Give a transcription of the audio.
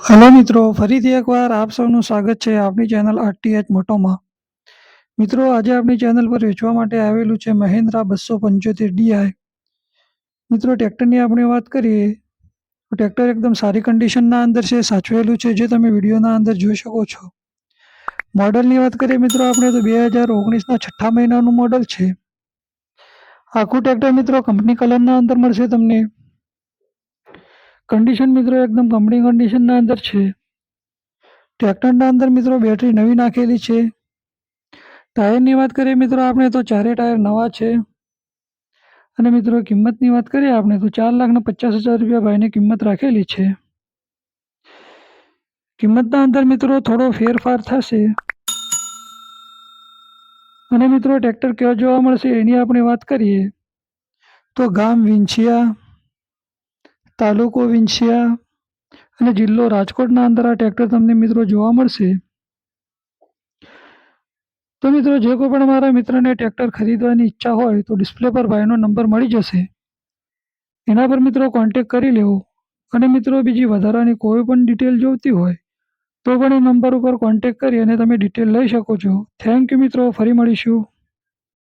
Hello મિત્રો, ફરીથી એકવાર આપ સૌનું સ્વાગત છે આપણી ચેનલ આરટીએચ મોટોમાં. મિત્રો, આજે આપણી ચેનલ પર વેચવા માટે આવેલું છે મહિન્દ્રા 275 ડીઆઈ. મિત્રો, ટ્રેક્ટરની આપણે વાત કરીએ તો ટ્રેક્ટર એકદમ સારી કન્ડિશનના અંદર છે, સાચવેલું છે, જે તમે વિડીયોના અંદર જોઈ શકો છો. મોડલની વાત કરીએ મિત્રો આપણે તો 2019ના છઠ્ઠા મહિનાનું મોડલ છે. આખું ટ્રેક્ટર મિત્રો કંપની કલરના અંદર મળશે તમને. કન્ડિશન મિત્રો એકદમ કંપની કન્ડિશનના અંદર છે. ટ્રેક્ટરના અંદર મિત્રો બેટરી નવી નાખેલી છે. ટાયરની વાત કરીએ મિત્રો આપણે તો ચારે ટાયર નવા છે. અને મિત્રો કિંમતની વાત કરીએ આપણે તો 4,50,000 રૂપિયા ભાઈને કિંમત રાખેલી છે. કિંમતના અંદર મિત્રો થોડો ફેરફાર થશે. અને મિત્રો ટ્રેક્ટર ક્યાં જોવા મળશે એની આપણે વાત કરીએ તો ગામ વિંછિયા, તાલુકો વિંછિયા અને જિલ્લો રાજકોટના અંદર આ ટ્રેક્ટર તમને મિત્રો જોવા મળશે. તો મિત્રો જે કોઈ પણ મારા મિત્રને ટ્રેક્ટર ખરીદવાની ઈચ્છા હોય તો ડિસ્પ્લે પર ભાઈનો નંબર મળી જશે. એના પર મિત્રો કોન્ટેક કરી લેવો. અને મિત્રો બીજી વધારાની કોઈ પણ ડિટેલ જોઈતી હોય તો પણ એ નંબર ઉપર કોન્ટેક કરી અને તમે ડિટેલ લઈ શકો છો. થેન્ક યુ મિત્રો, ફરી મળીશું.